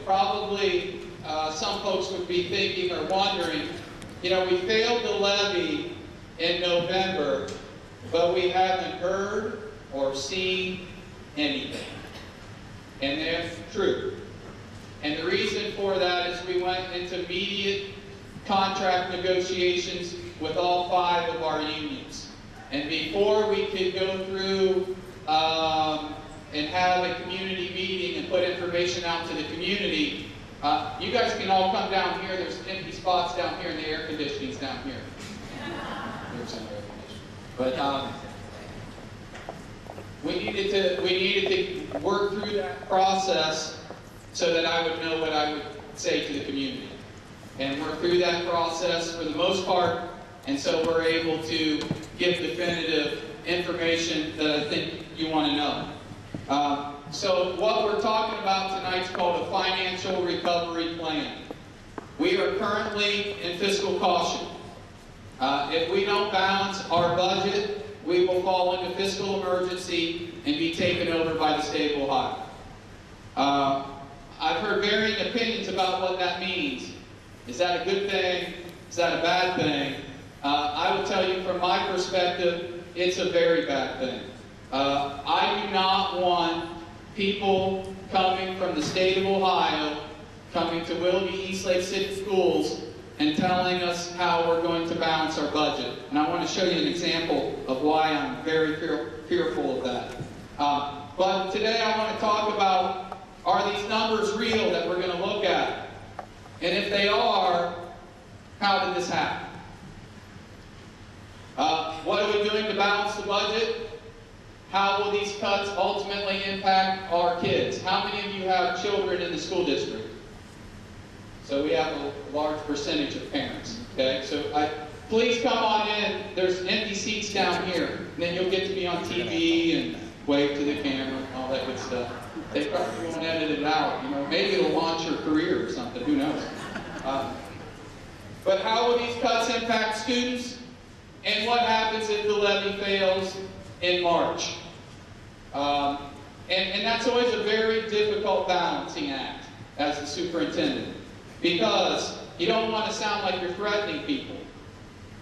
probably some folks would be thinking or wondering, you know, we failed the levy in November, but we haven't heard or seen anything. And that's true. And the reason for that is we went into immediate contract negotiations with all 5 of our unions. And before we could go through and have a community meeting and put information out to the community, you guys can all come down here. There's empty spots down here and the air conditioning's down here. There's some air conditioning. But we needed to work through that process so that I would know what I would say to the community. And we're through that process for the most part, and so we're able to give definitive information that I think you want to know. So what we're talking about tonight is called a financial recovery plan. We are currently in fiscal caution. If we don't balance our budget, we will fall into fiscal emergency and be taken over by the state of Ohio. I've heard varying opinions about what that means. Is that a good thing? Is that a bad thing? I will tell you from my perspective, it's a very bad thing. I do not want people coming from the state of Ohio, coming to Willoughby East Lake City Schools and telling us how we're going to balance our budget. And I want to show you an example of why I'm very fearful of that. But today I want to talk about, are these numbers real that we're going to look at? And if they are, how did this happen? What are we doing to balance the budget? How will these cuts ultimately impact our kids? How many of you have children in the school district? So we have a large percentage of parents, okay? So please come on in. There's empty seats down here. And then you'll get to be on TV and wave to the camera and all that good stuff. They probably won't edit it out, you know. Maybe it'll launch your career or something, who knows? But how will these cuts impact students? And what happens if the levy fails in March? And that's always a very difficult balancing act as the superintendent, because you don't want to sound like you're threatening people,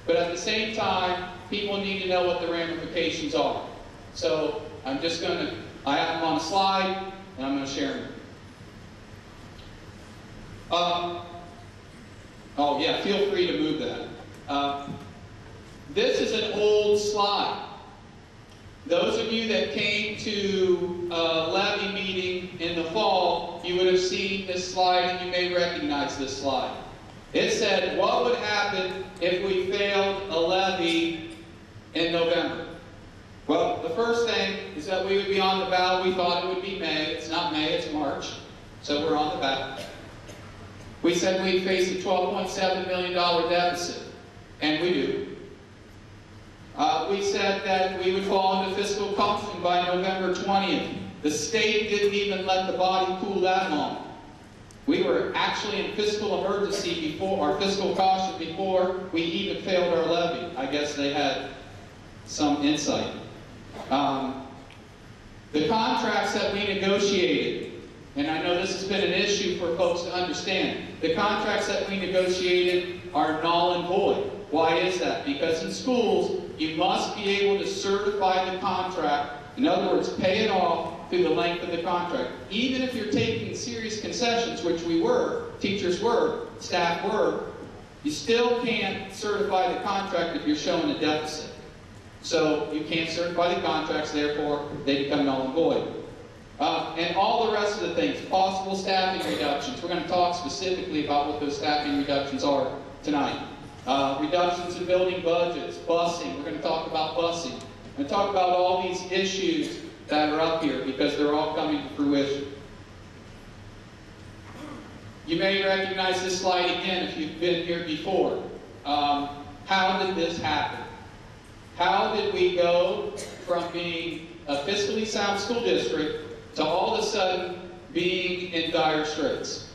but at the same time, people need to know what the ramifications are. So I have them on a slide, and I'm going to share them. Oh yeah, feel free to move that. This is an old slide. Those of you that came to a levy meeting in the fall, you would have seen this slide and you may recognize this slide. It said, what would happen if we failed a levy in November? Well, the first thing is that we would be on the ballot. We thought it would be May. It's not May, it's March. So we're on the ballot. We said we'd face a $12.7 million deficit, and we do. We said that we would fall into fiscal caution by November 20th. The state didn't even let the body cool that long. We were actually in fiscal emergency before, or fiscal caution before we even failed our levy. I guess they had some insight. The contracts that we negotiated, and I know this has been an issue for folks to understand, the contracts that we negotiated are null and void. Why is that? Because in schools, you must be able to certify the contract. In other words, pay it off through the length of the contract. Even if you're taking serious concessions, which we were, teachers were, staff were, you still can't certify the contract if you're showing a deficit. So you can't certify the contracts, therefore they become null and void. And all the rest of the things, possible staffing reductions. We're going to talk specifically about what those staffing reductions are tonight. Reductions in building budgets, busing. We're going to talk about busing. We're going to talk about all these issues that are up here because they're all coming to fruition. You may recognize this slide again if you've been here before. How did this happen? How did we go from being a fiscally sound school district to all of a sudden being in dire straits?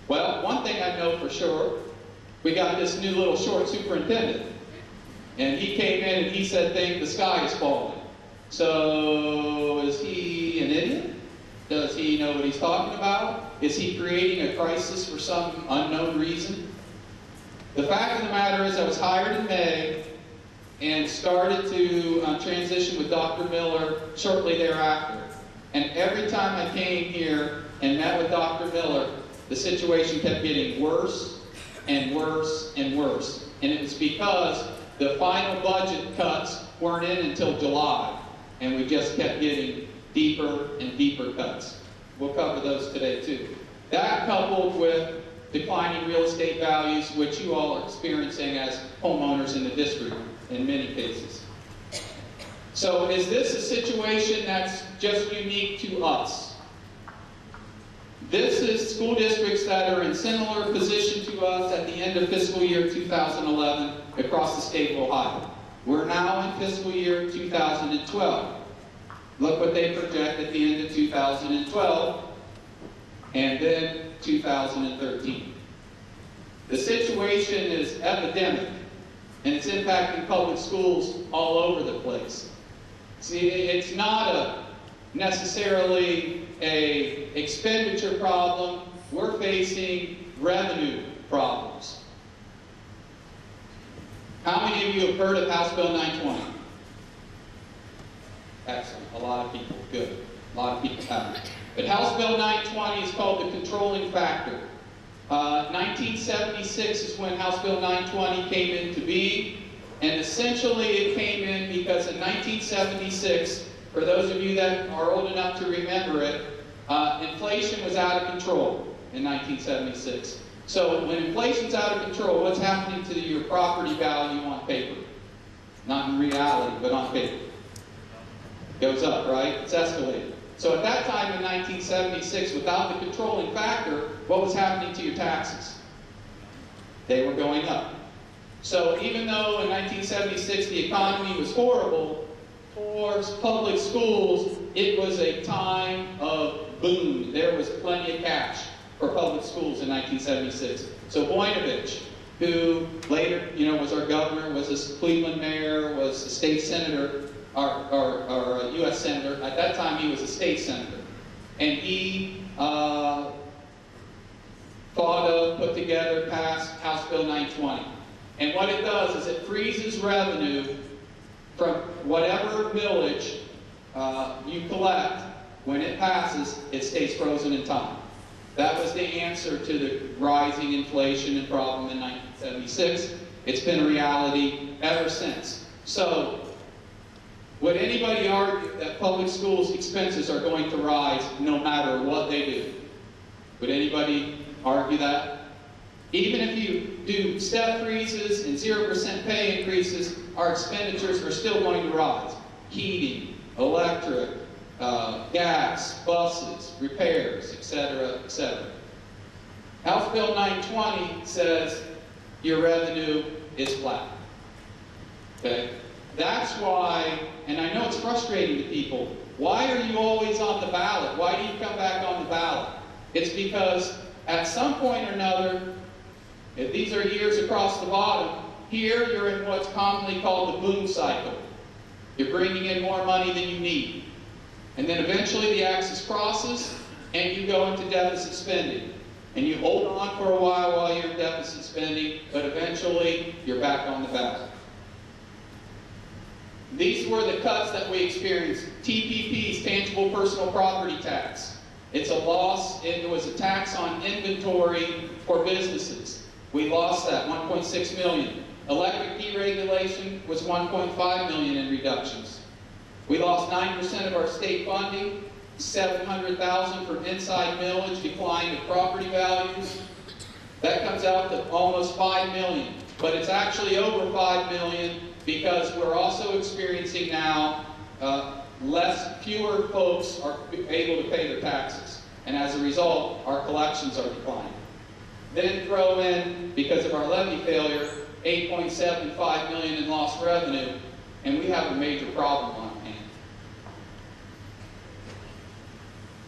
Well, one thing I know for sure, we got this new little short superintendent. And he came in and he said, the sky is falling. So is he an idiot? Does he know what he's talking about? Is he creating a crisis for some unknown reason? The fact of the matter is I was hired in May and started to transition with Dr. Miller shortly thereafter. And every time I came here and met with Dr. Miller, the situation kept getting worse and worse and worse. And it was because the final budget cuts weren't in until July, and we just kept getting deeper and deeper cuts. We'll cover those today too. That coupled with declining real estate values, which you all are experiencing as homeowners in the district in many cases. So is this a situation that's just unique to us? This is school districts that are in similar position to us at the end of fiscal year 2011 across the state of Ohio. We're now in fiscal year 2012. Look what they project at the end of 2012 and then 2013. The situation is epidemic, and it's impacting public schools all over the place. See, it's not necessarily an expenditure problem. We're facing revenue problems. How many of you have heard of House Bill 920? Excellent. A lot of people. Good. A lot of people haven't. But House Bill 920 is called the controlling factor. 1976 is when House Bill 920 came into being, and essentially it came in because in 1976, for those of you that are old enough to remember it, inflation was out of control in 1976. So when inflation's out of control, what's happening to your property value on paper? Not in reality, but on paper. Goes up, right? It's escalated. So at that time in 1976, without the controlling factor, what was happening to your taxes? They were going up. So even though in 1976 the economy was horrible, for public schools, it was a time of boom. There was plenty of cash for public schools in 1976. So Voinovich, who later, was our governor, was a Cleveland mayor, was a state senator, or a U.S. senator. At that time, he was a state senator. And he thought of, put together, passed House Bill 920. And what it does is it freezes revenue from whatever millage you collect. When it passes, it stays frozen in time. That was the answer to the rising inflation and problem in 1976. It's been a reality ever since. So, would anybody argue that public schools' expenses are going to rise no matter what they do? Would anybody argue that? Even if you do step freezes and 0% pay increases, our expenditures are still going to rise. Heating, electric, gas, buses, repairs, etc., etc. House Bill 920 says your revenue is flat. Okay? That's why, and I know it's frustrating to people, why are you always on the ballot? Why do you come back on the ballot? It's because at some point or another, if these are years across the bottom, here you're in what's commonly called the boom cycle. You're bringing in more money than you need. And then eventually the axis crosses and you go into deficit spending. And you hold on for a while you're in deficit spending, but eventually you're back on the ballot. These were the cuts that we experienced. TPP's, tangible personal property tax. It's a loss. It was a tax on inventory for businesses. We lost that, 1.6 million. Electric deregulation was 1.5 million in reductions. We lost 9% of our state funding, 700,000 from inside millage, decline of property values. That comes out to almost 5 million, but it's actually over 5 million because we're also experiencing now fewer folks are able to pay their taxes, and as a result, our collections are declining. Then throw in, because of our levy failure, 8.75 million in lost revenue, and we have a major problem on hand.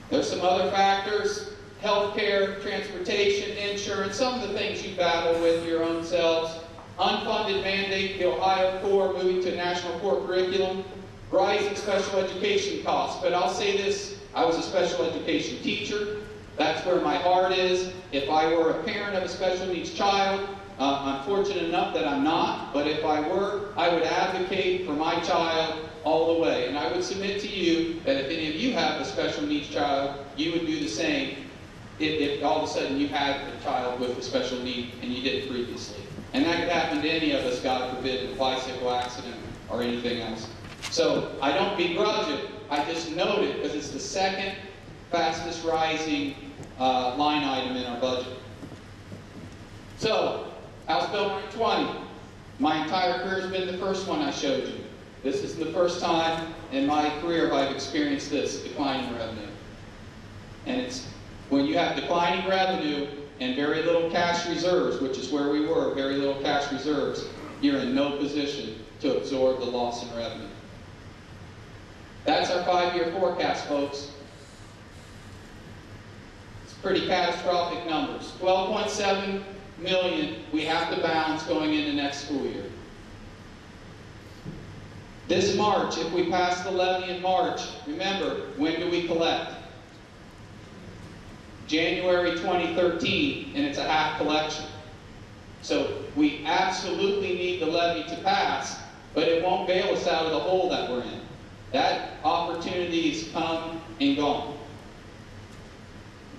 There's some other factors: healthcare, transportation, insurance, some of the things you battle with your own selves. Unfunded mandate, the Ohio Core moving to a national core curriculum. Rising special education costs. But I'll say this, I was a special education teacher. That's where my heart is. If I were a parent of a special needs child, I'm fortunate enough that I'm not, but if I were, I would advocate for my child all the way. And I would submit to you that if any of you have a special needs child, you would do the same if all of a sudden you had a child with a special need and you didn't previously. And that could happen to any of us, God forbid, in a bicycle accident or anything else. So I don't begrudge it, I just note it because it's the second fastest rising line item in our budget. So, House Bill 120. My entire career has been the first one I showed you. This is the first time in my career I've experienced this, declining revenue. And it's when you have declining revenue and very little cash reserves, which is where we were, very little cash reserves, you're in no position to absorb the loss in revenue. That's our 5-year forecast, folks. It's pretty catastrophic numbers. 12.7 million we have to balance going into next school year. This March, if we pass the levy in March, remember, when do we collect? January 2013, and it's a half collection. So we absolutely need the levy to pass, but it won't bail us out of the hole that we're in. That opportunity's come and gone.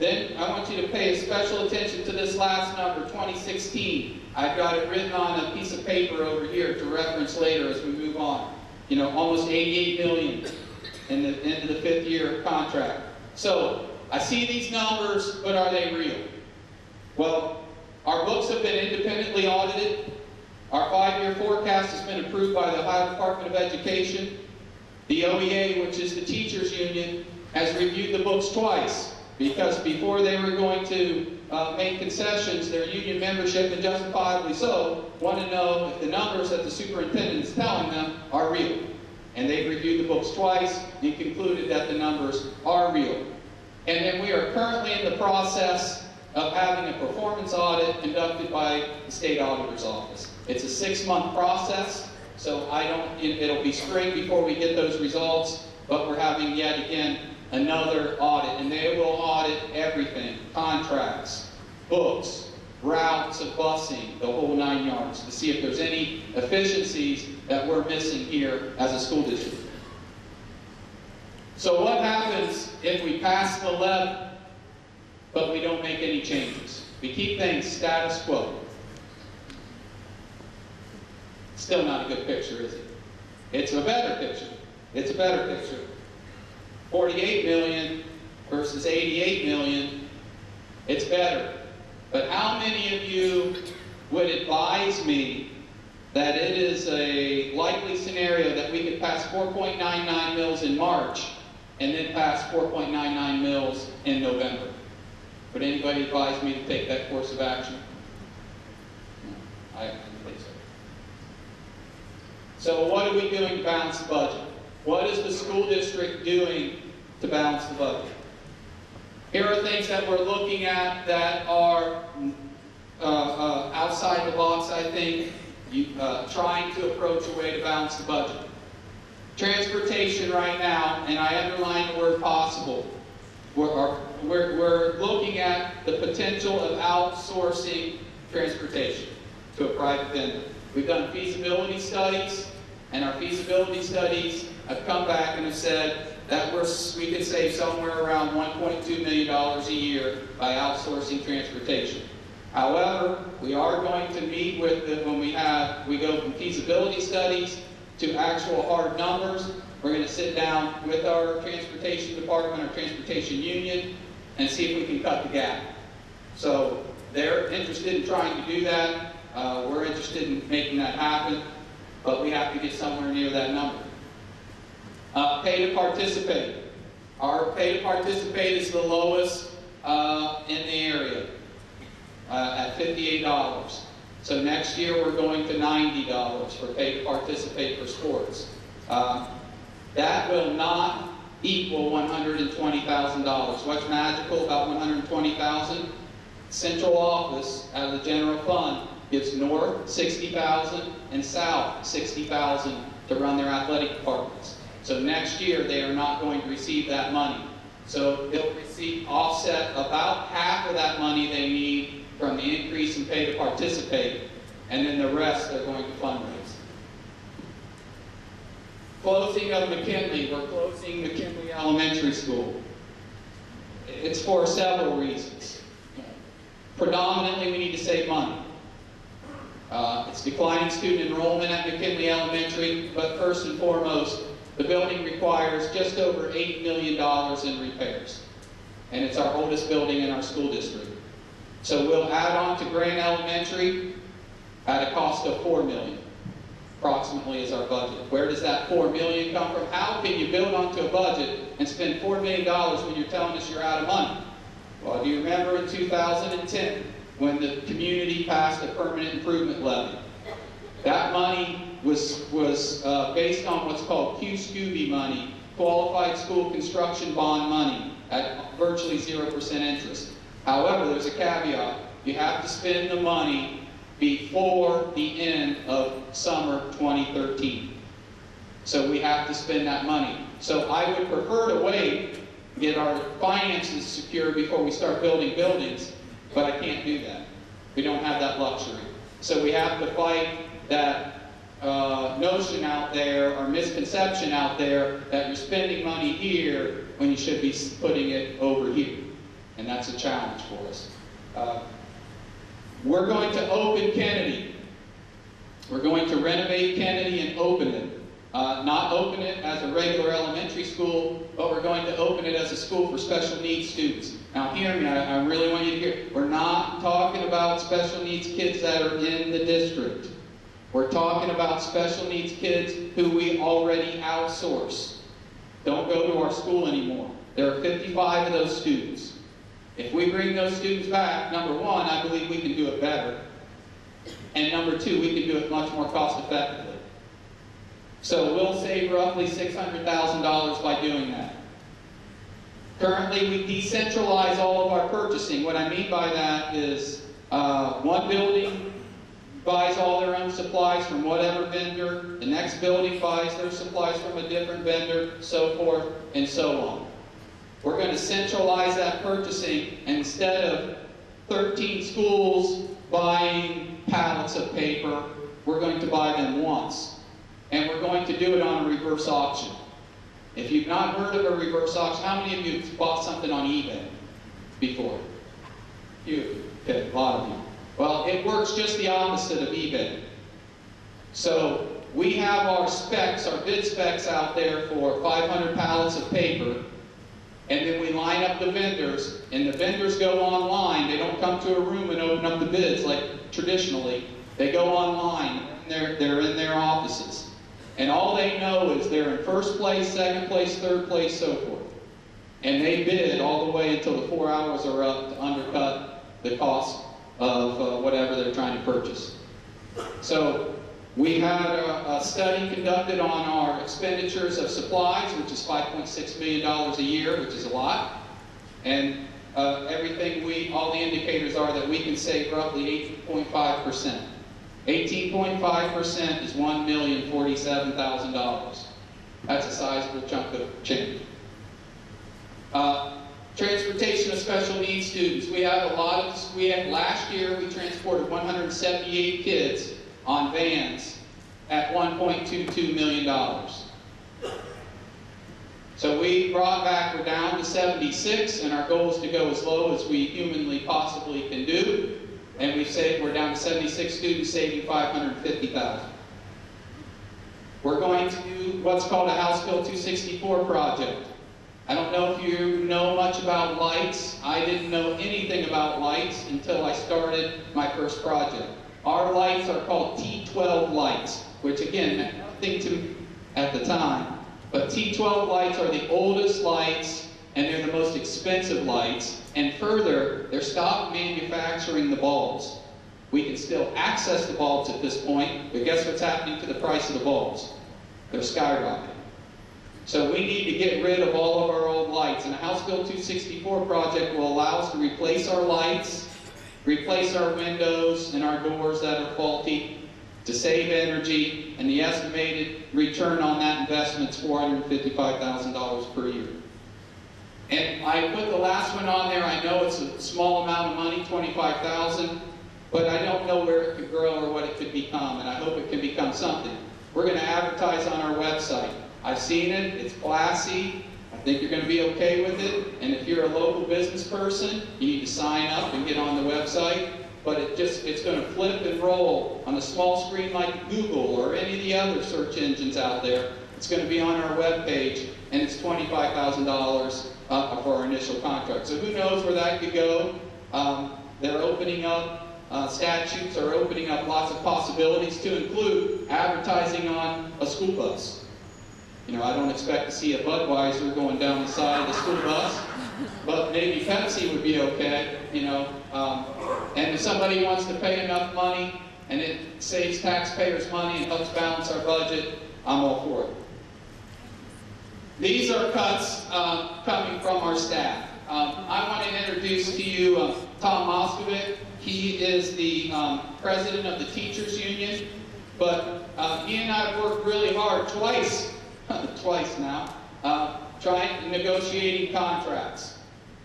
Then I want you to pay special attention to this last number, 2016. I've got it written on a piece of paper over here to reference later as we move on. You know, almost 88 million in the end of the 5th year contract. So I see these numbers, but are they real? Well, our books have been independently audited. Our 5-year forecast has been approved by the Ohio Department of Education. The OEA, which is the teachers union, has reviewed the books twice because before they were going to make concessions, their union membership, and justifiably so, want to know if the numbers that the superintendent is telling them are real. And they've reviewed the books twice and concluded that the numbers are real. And then we are currently in the process of having a performance audit conducted by the state auditor's office. It's a 6-month process, so it'll be spring before we get those results, but we're having yet again another audit, and they will audit everything, contracts, books, routes of busing, the whole 9 yards, to see if there's any efficiencies that we're missing here as a school district. So what happens if we pass the levy, but we don't make any changes? We keep things status quo. Still not a good picture, is it? It's a better picture. It's a better picture. 48 million versus 88 million, it's better. But how many of you would advise me that it is a likely scenario that we could pass 4.99 mils in March and then pass 4.99 mils in November? Would anybody advise me to take that course of action? No, I don't think so. So what are we doing to balance the budget? What is the school district doing to balance the budget? Here are things that we're looking at that are outside the box, I think, trying to approach a way to balance the budget. Transportation right now, and I underline the word possible, we're looking at the potential of outsourcing transportation to a private vendor. We've done feasibility studies, and our feasibility studies have come back and have said that we could save somewhere around $1.2 million a year by outsourcing transportation. However, we are going to meet with when we go from feasibility studies to actual hard numbers. We're going to sit down with our transportation department, our transportation union, and see if we can cut the gap. So they're interested in trying to do that. We're interested in making that happen, but we have to get somewhere near that number. Pay to participate. Our pay to participate is the lowest in the area at $58. So next year we're going to $90 for pay to participate for sports. That will not equal $120,000. What's magical about $120,000? Central office out of the general fund gives north $60,000 and south $60,000 to run their athletic departments. So next year they are not going to receive that money. So they'll receive offset about half of that money they need from the increase in pay to participate, and then the rest they're going to fundraise. Closing of McKinley. We're closing McKinley Elementary School. It's for several reasons. Predominantly, we need to save money. It's declining student enrollment at McKinley Elementary, but first and foremost, the building requires just over $8 million in repairs. And it's our oldest building in our school district. So we'll add on to Grant Elementary at a cost of $4 million, approximately is our budget. Where does that $4 million come from? How can you build onto a budget and spend $4 million when you're telling us you're out of money? Well, do you remember in 2010 when the community passed a permanent improvement levy? That money was based on what's called QSCUBY money, Qualified School Construction Bond money, at virtually 0% interest. However, there's a caveat. You have to spend the money before the end of summer 2013. So we have to spend that money. So I would prefer to wait, get our finances secure before we start building buildings, but I can't do that. We don't have that luxury. So we have to fight that notion out there, or misconception out there, that you're spending money here when you should be putting it over here. And that's a challenge for us. We're going to open Kennedy. We're going to renovate Kennedy and open it. Not open it as a regular elementary school, but we're going to open it as a school for special needs students. Now hear me, I really want you to hear. We're not talking about special needs kids that are in the district. We're talking about special needs kids who we already outsource. Don't go to our school anymore. There are 55 of those students. If we bring those students back, number one, I believe we can do it better. And number two, we can do it much more cost effectively. So we'll save roughly $600,000 by doing that. Currently, we decentralize all of our purchasing. What I mean by that is one building buys all their own supplies from whatever vendor, the next building buys their supplies from a different vendor, so forth and so on. We're going to centralize that purchasing, and instead of 13 schools buying pallets of paper, we're going to buy them once. And we're going to do it on a reverse auction. If you've not heard of a reverse auction, how many of you have bought something on eBay before? You. Okay, a lot of you. Well, it works just the opposite of eBay. So we have our specs, our bid specs out there for 500 pallets of paper, and then we line up the vendors, and the vendors go online. They don't come to a room and open up the bids like traditionally. They go online. They're in their offices. And all they know is they're in first place, second place, third place, so forth. And they bid all the way until the 4 hours are up to undercut the cost of whatever they're trying to purchase. So we had a study conducted on our expenditures of supplies, which is $5.6 million a year, which is a lot. And all the indicators are that we can save roughly 18.5%. 18.5% is $1,047,000. That's a sizable chunk of change. Transportation of special needs students. Last year we transported 178 kids on vans at $1.22 million. So we're down to 76, and our goal is to go as low as we humanly possibly can do. And we're down to 76 students, saving $550,000. We're going to do what's called a House Bill 264 project. I don't know if you know much about lights. I didn't know anything about lights until I started my first project. Our lights are called T12 lights, which again meant nothing to me at the time. But T12 lights are the oldest lights, and they're the most expensive lights. And further, they're stopped manufacturing the bulbs. We can still access the bulbs at this point, but guess what's happening to the price of the bulbs? They're skyrocketing. So we need to get rid of all of our old lights. And the House Bill 264 project will allow us to replace our lights, replace our windows and our doors that are faulty, to save energy, and the estimated return on that investment is $455,000 per year. And I put the last one on there. I know it's a small amount of money, $25,000, but I don't know where it could grow or what it could become, and I hope it can become something. We're going to advertise on our website. I've seen it. It's classy. I think you're going to be okay with it. And if you're a local business person, you need to sign up and get on the website. But it's going to flip and roll on a small screen like Google or any of the other search engines out there. It's going to be on our webpage, and it's $25,000 for our initial contract. So who knows where that could go? They're opening up, statutes are opening up lots of possibilities to include advertising on a school bus. You know, I don't expect to see a Budweiser going down the side of the school bus, but maybe Pepsi would be okay, you know. And if somebody wants to pay enough money and it saves taxpayers money and helps balance our budget, I'm all for it. These are cuts coming from our staff. I want to introduce to you Tom Moskovic. He is the president of the Teachers Union, but he and I have worked really hard twice now, negotiating contracts.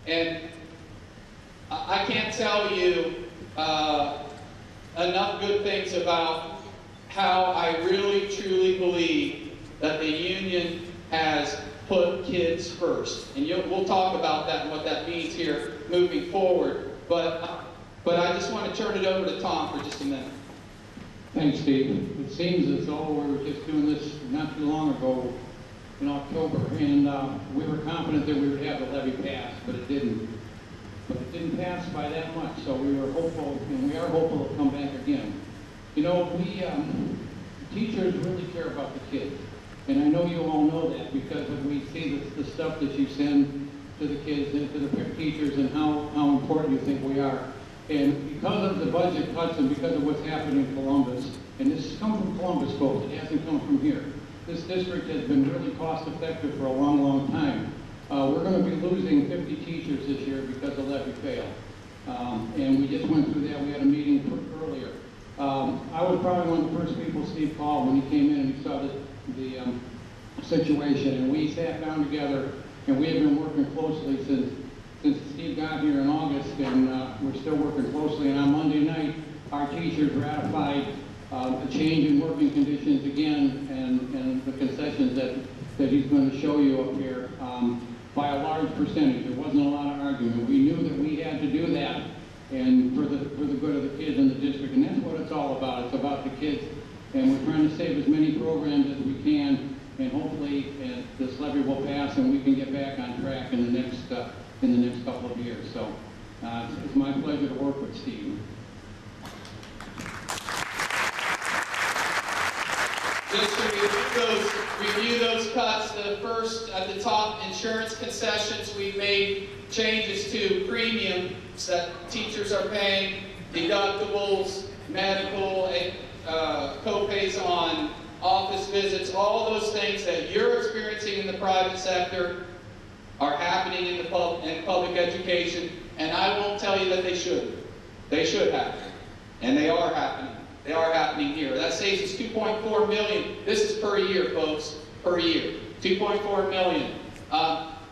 And I can't tell you enough good things about how I really, truly believe that the union has put kids first. And we'll talk about that and what that means here moving forward. But I just want to turn it over to Tom for just a minute. Thanks, Steve. It seems as though we were just doing this not too long ago in October, and we were confident that we would have the levy pass, but it didn't. But it didn't pass by that much, so we were hopeful, and we are hopeful it'll come back again. You know, teachers really care about the kids, and I know you all know that because we see the stuff that you send to the kids and to the teachers and how important you think we are. And because of the budget cuts and because of what's happening in Columbus, and this has come from Columbus, folks, it hasn't come from here. This district has been really cost effective for a long, long time. We're going to be losing 50 teachers this year because the levy failed. And we just went through that. We had a meeting earlier. I was probably one of the first people Steve called when he came in and he saw the situation. And we sat down together, and we have been working closely since Steve got here in August, and we're still working closely. And on Monday night, our teachers ratified a change in working conditions again, and the concessions that he's going to show you up here by a large percentage. There wasn't a lot of argument. We knew that we had to do that, and for the good of the kids in the district, and that's what it's all about. It's about the kids, and we're trying to save as many programs as we can, and hopefully this levy will pass and we can get back on track in the next couple of years. So it's my pleasure to work with Steve. Just to review those cuts, the first at the top, insurance concessions. We've made changes to premiums that teachers are paying, deductibles, medical, co-pays on office visits, all those things that you're experiencing in the private sector are happening in public education, and I won't tell you that they shouldn't. They should happen, and they are happening. They are happening here. That saves us $2.4 million. This is per year, folks, per year. $2.4 million.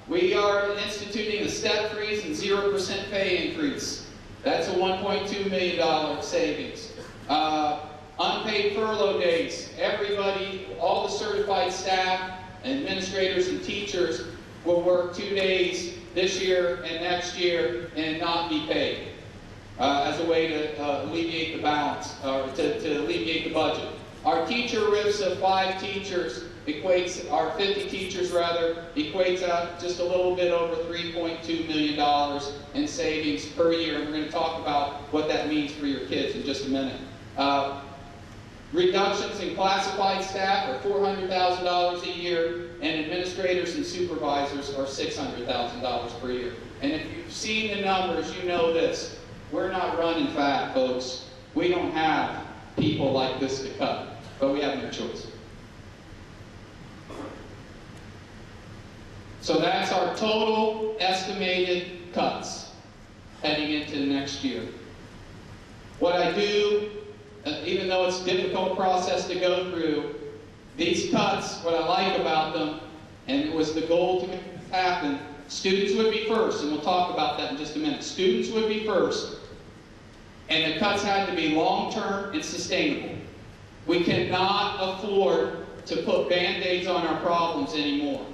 We are instituting a step freeze and 0% pay increase. That's a $1.2 million savings. Unpaid furlough days. Everybody, all the certified staff, administrators, and teachers will work 2 days this year and next year and not be paid. As a way to alleviate the balance, or to alleviate the budget. Our teacher RIFs of 5 teachers equates, our 50 teachers rather, equates out just a little bit over $3.2 million in savings per year. And we're going to talk about what that means for your kids in just a minute. Reductions in classified staff are $400,000 a year, and administrators and supervisors are $600,000 per year. And if you've seen the numbers, you know this. We're not running fat, folks. We don't have people like this to cut, but we have no choice. So that's our total estimated cuts heading into the next year. What I do, even though it's a difficult process to go through, these cuts, what I like about them, and it was the goal to make this happen, Students would be first, and we'll talk about that in just a minute. Students would be first, and the cuts had to be long-term and sustainable. We cannot afford to put Band-Aids on our problems anymore.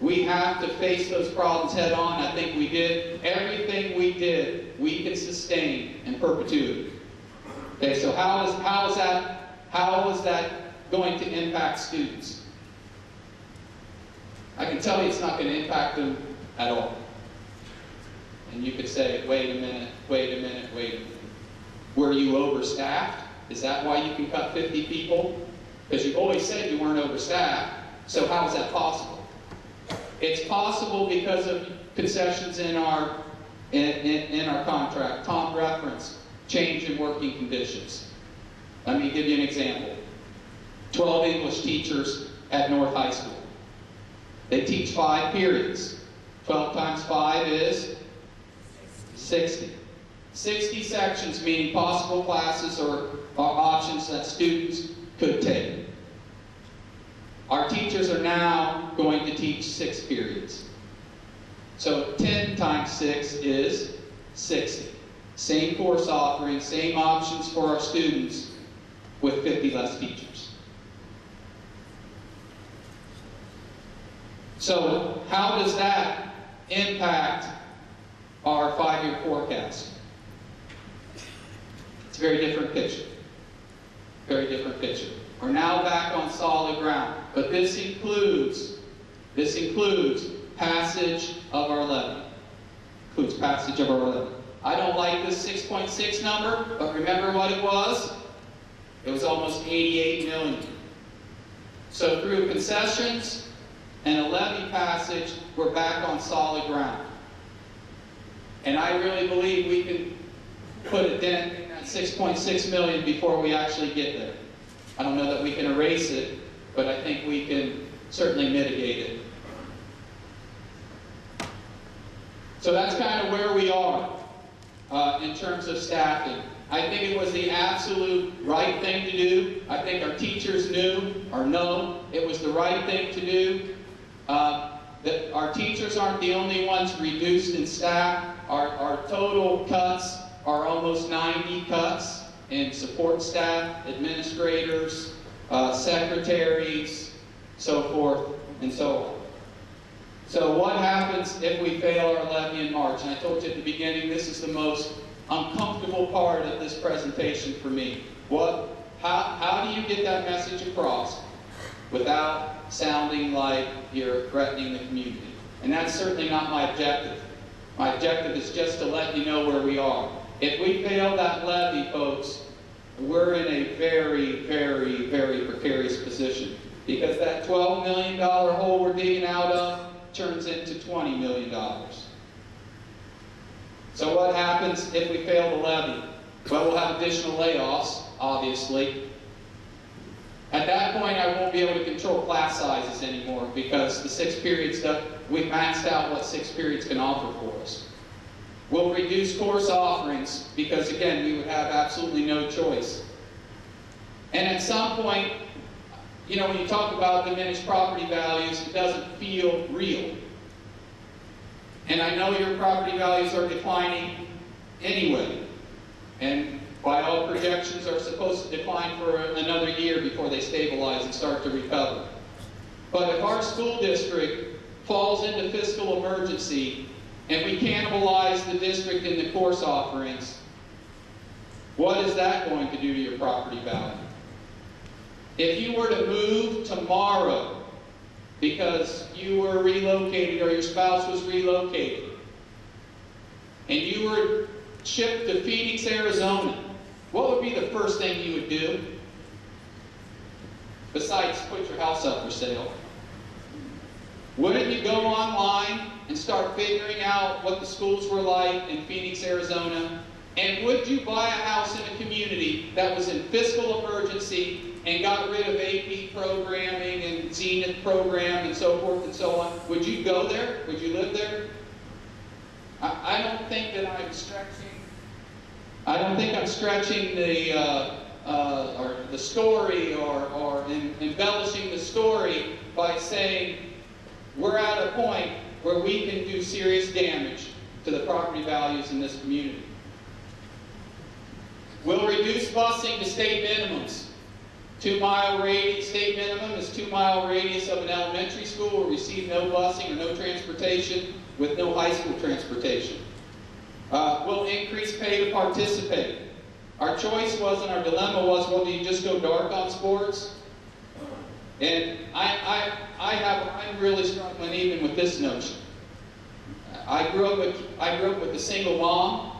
We have to face those problems head on. I think we did. Everything we did, we can sustain in perpetuity. Okay, so how is that going to impact students? I can tell you it's not going to impact them at all. And you could say, wait a minute, wait a minute, wait a minute. Were you overstaffed? Is that why you can cut 50 people? Because you've always said you weren't overstaffed, so how is that possible? It's possible because of concessions in our contract. Tom referenced change in working conditions. Let me give you an example. 12 English teachers at North High School. They teach 5 periods. 12 times 5 is 60. 60 sections, meaning possible classes or options that students could take. Our teachers are now going to teach 6 periods. So 10 times 6 is 60. Same course offering, same options for our students with 50 less teachers. So how does that impact our 5-year forecast? It's a very different picture. Very different picture. We're now back on solid ground. But this includes passage of our levy. Includes passage of our levy. I don't like this 6.6 number, but remember what it was? It was almost 88 million. So through concessions and a levy passage, we're back on solid ground. And I really believe we can put a dent in that 6.6 million before we actually get there. I don't know that we can erase it, but I think we can certainly mitigate it. So that's kind of where we are in terms of staffing. I think it was the absolute right thing to do. I think our teachers knew or know it was the right thing to do. That our teachers aren't the only ones reduced in staff. Our total cuts are almost 90 cuts in support staff, administrators, secretaries, so forth and so on. So what happens if we fail our levy in March? And I told you at the beginning, this is the most uncomfortable part of this presentation for me. How do you get that message across without sounding like you're threatening the community? And that's certainly not my objective. My objective is just to let you know where we are. If we fail that levy, folks, we're in a very, very, very precarious position, because that $12 million hole we're digging out of turns into $20 million. So what happens if we fail the levy? Well, we'll have additional layoffs, obviously. At that point, I won't be able to control class sizes anymore, because the 6 periods, we've maxed out what 6 periods can offer for us. We'll reduce course offerings, because again, we would have absolutely no choice. And at some point, you know, when you talk about diminished property values, it doesn't feel real. And I know your property values are declining anyway. And by all projections are supposed to decline for another year before they stabilize and start to recover. But if our school district falls into fiscal emergency and we cannibalize the district in the course offerings, what is that going to do to your property value? If you were to move tomorrow because you were relocated or your spouse was relocated, and you were shipped to Phoenix, Arizona, what would be the first thing you would do? Besides put your house up for sale. Wouldn't you go online and start figuring out what the schools were like in Phoenix, Arizona? And would you buy a house in a community that was in fiscal emergency and got rid of AP programming and Zenith program and so forth and so on? Would you go there? Would you live there? I don't think that I'm stretching. I don't think I'm stretching the story or embellishing the story by saying we're at a point where we can do serious damage to the property values in this community. We'll reduce busing to state minimums. 2-mile radius, state minimum is 2-mile radius of an elementary school will receive no busing or no transportation with no high school transportation. We'll increase pay to participate. Our choice was, and our dilemma was, well, do you just go dark on sports? And I'm really struggling even with this notion. I grew up with a single mom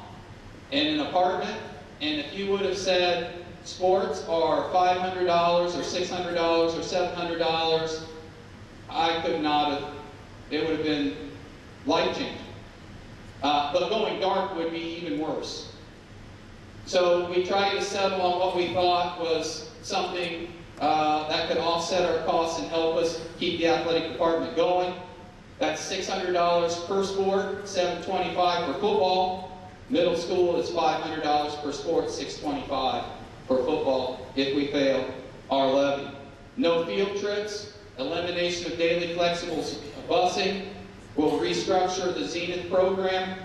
in an apartment, and if you would have said sports are $500 or $600 or $700, I could not have. It would have been life-changing. But going dark would be even worse. So we tried to settle on what we thought was something that could offset our costs and help us keep the athletic department going. That's $600 per sport, $725 for football. Middle school is $500 per sport, $625 for football if we fail our levy. No field trips, elimination of daily flexible busing. We'll restructure the Zenith program,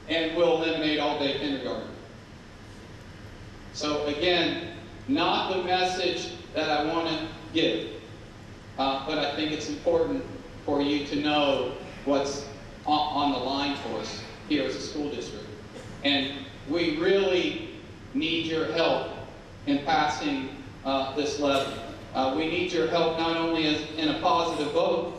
and we'll eliminate all-day kindergarten. So again, not the message that I want to give, but I think it's important for you to know what's on the line for us here as a school district. And we really need your help in passing this levy. We need your help not only in a positive vote,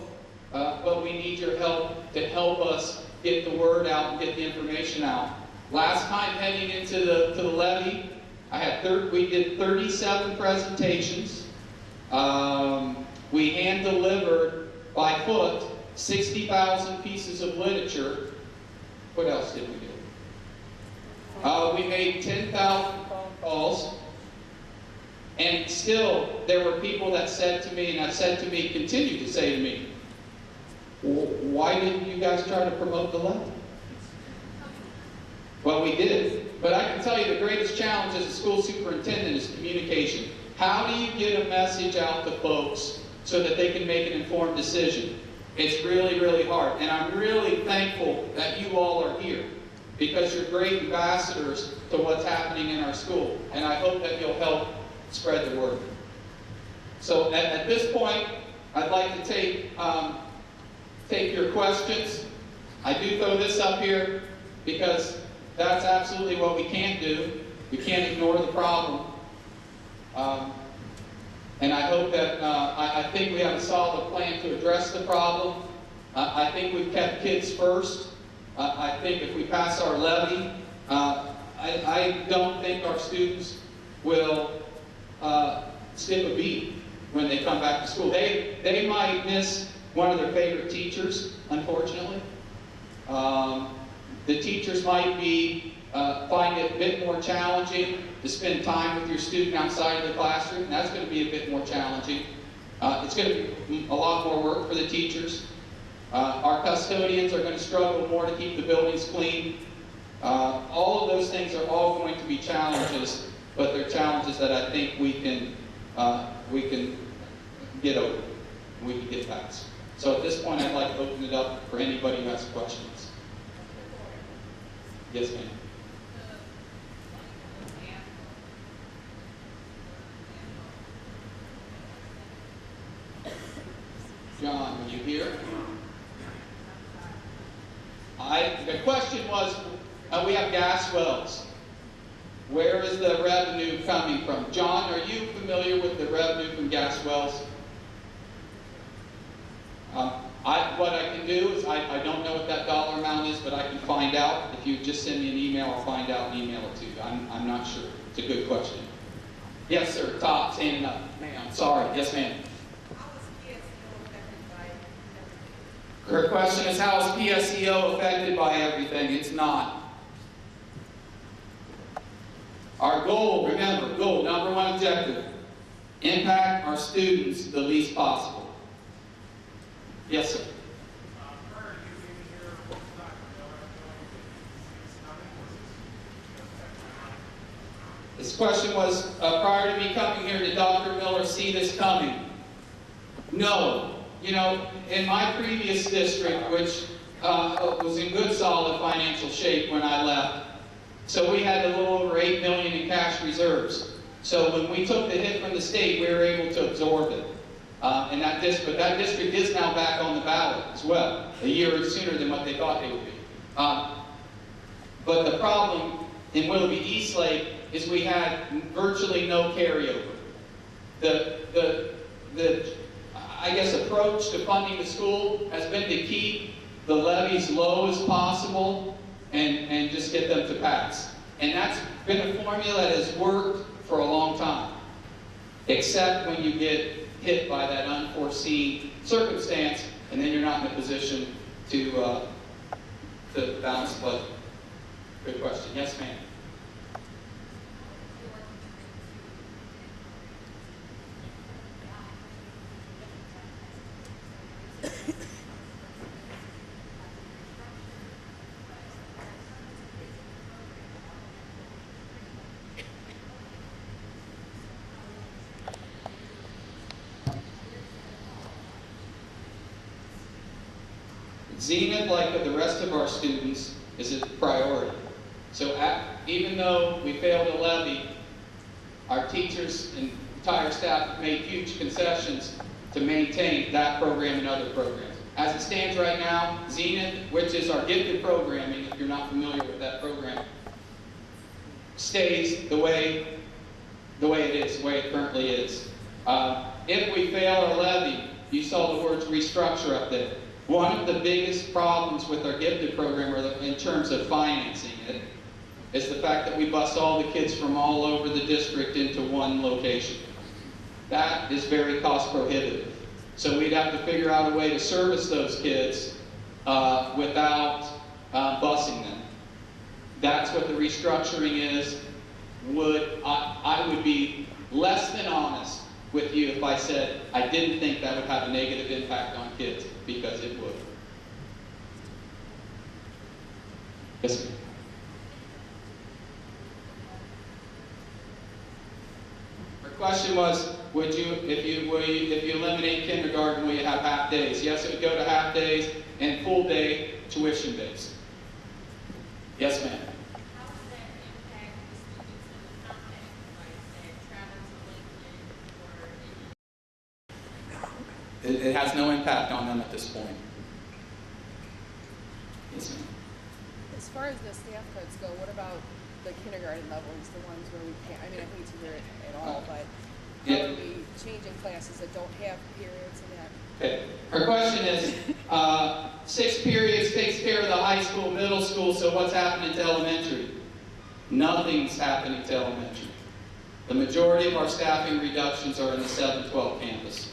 but we need your help to help us get the word out and get the information out. Last time heading into the levy, we did 37 presentations. We hand-delivered by foot 60,000 pieces of literature. What else did we do? We made 10,000 phone calls. And still, there were people that said to me, and have said to me, continue to say to me, well, why didn't you guys try to promote the levy? Well, we did. But I can tell you the greatest challenge as a school superintendent is communication. How do you get a message out to folks so that they can make an informed decision? It's really, really hard. And I'm really thankful that you all are here, because you're great ambassadors to what's happening in our school. And I hope that you'll help spread the word. So at this point, I'd like to take your questions. I do throw this up here because that's absolutely what we can't do. We can't ignore the problem. And I hope that, I think we have a solid plan to address the problem. I think we've kept kids first. I think if we pass our levy, I don't think our students will skip a beat when they come back to school. They might miss one of their favorite teachers, unfortunately. The teachers might find it a bit more challenging to spend time with your student outside of the classroom. That's going to be a bit more challenging. It's going to be a lot more work for the teachers. Our custodians are going to struggle more to keep the buildings clean. All of those things are all going to be challenges, but they're challenges that I think we can get over, we can get past. So at this point, I'd like to open it up for anybody who has questions. Yes, ma'am. John, are you here? The question was, we have gas wells. Where is the revenue coming from? John, are you familiar with the revenue from gas wells? What I can do is, I don't know what that dollar amount is, but I can find out. If you just send me an email, I'll find out and email it to you. I'm not sure. It's a good question. Yes, sir. Top, standing up. Ma'am, sorry. Yes, ma'am. Her question is, how is PSEO affected by everything? It's not. Our goal, remember, number one objective, impact our students the least possible. Yes, sir. This question was, prior to me coming here, did Dr. Miller see this coming? No. you know, in my previous district, which was in good solid financial shape when I left, so we had a little over $8 million in cash reserves. So when we took the hit from the state, we were able to absorb it. But that district is now back on the ballot as well, a year sooner than what they thought they would be. But the problem in Willoughby Eastlake is we had virtually no carryover. The I guess, approach to funding the school has been to keep the levies low as possible and just get them to pass. And that's been a formula that has worked for a long time, except when you get hit by that unforeseen circumstance, and then you're not in a position to balance the budget. Good question. Yes, ma'am. Zenith, like the rest of our students, is a priority. So even though we failed a levy, our teachers and entire staff have made huge concessions to maintain that program and other programs. As it stands right now, Zenith, which is our gifted programming, if you're not familiar with that program, stays the way it is, the way it currently is. If we fail our levy, you saw the words restructure up there. One of the biggest problems with our gifted program, or in terms of financing it, is the fact that we bus all the kids from all over the district into one location. That is very cost prohibitive. So we'd have to figure out a way to service those kids without busing them. That's what the restructuring is. I would be less than honest with you if I said I didn't think that would have a negative impact on kids, because it would. Yes, ma'am. Our question was, if you eliminate kindergarten, will you have half days? Yes, it would go to half days and full day tuition days. Yes, ma'am. It has no impact on them at this point. Yes, ma'am. As far as the staff cuts go, what about the kindergarten levels, the ones where we can't, I mean, I hate to hear it at all, but how are we changing classes that don't have periods and that? Okay. Her question is, 6 periods takes care of the high school, middle school, so what's happening to elementary? Nothing's happening to elementary. The majority of our staffing reductions are in the 7-12 campus.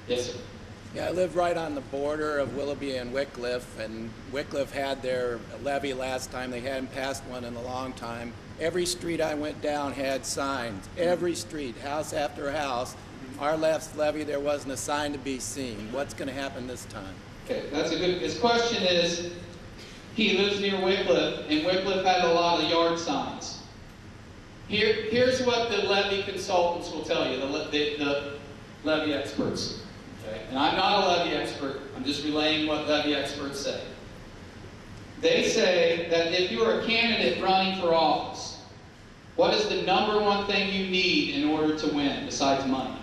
Yes, sir. Yeah, I live right on the border of Willoughby and Wickliffe, and Wickliffe had their levy last time. They hadn't passed one in a long time. Every street I went down had signs. Every street, house after house. Our last levy, there wasn't a sign to be seen. What's going to happen this time? Okay, that's a good. His question is, he lives near Wickliffe, and Wickliffe had a lot of yard signs. Here's what the levy consultants will tell you, the levy experts. Okay? And I'm not a levy expert. I'm just relaying what levy experts say. They say that if you're a candidate running for office, what is the #1 thing you need in order to win besides money?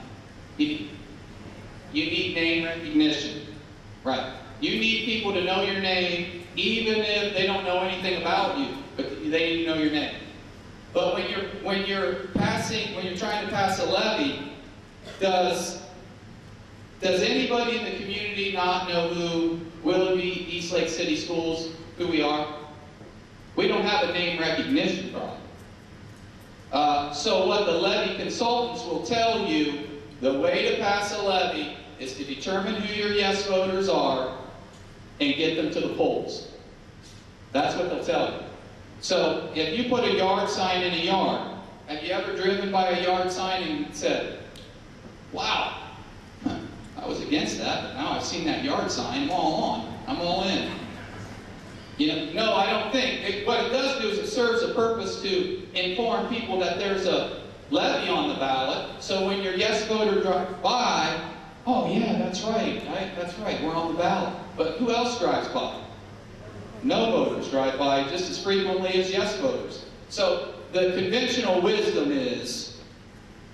You need name recognition. Right. You need people to know your name, even if they don't know anything about you, but they need to know your name. But when you're trying to pass a levy, does anybody in the community not know who Willoughby, Eastlake City Schools, who we are? We don't have a name recognition problem. So what the levy consultants will tell you, the way to pass a levy is to determine who your yes voters are and get them to the polls. That's what they'll tell you. So if you put a yard sign in a yard, have you ever driven by a yard sign and said, wow, I was against that, but now I've seen that yard sign, I'm all on, I'm all in. You know, no, I don't think. What it does do is it serves a purpose to inform people that there's a levy on the ballot, so when your yes voter drives by, Oh yeah, that's right. That's right. We're on the ballot. But who else drives by? No voters drive by just as frequently as yes voters. So the conventional wisdom is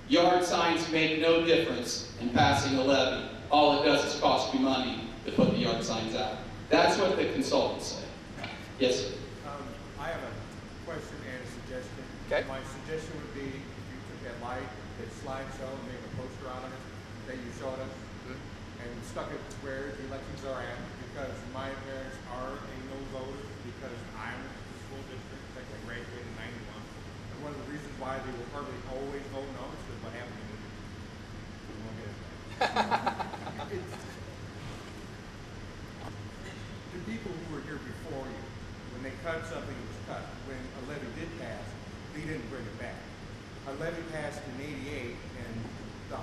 yard signs make no difference in passing a levy. All it does is cost you money to put the yard signs out. That's what the consultants say. Yes, sir. I have a question and a suggestion. Okay. My suggestion would be if you took that light, that slideshow, and made a poster out of it that you showed us, and stuck it where the elections are at, because my parents are a no voter, because I'm in the school district, like I graduated in 91. And one of the reasons why they will hardly always vote no is because what happened to me. We won't get into that. The people who were here before you, when they cut something, it was cut. When a levy did pass, they didn't bring it back. A levy passed in '88, and the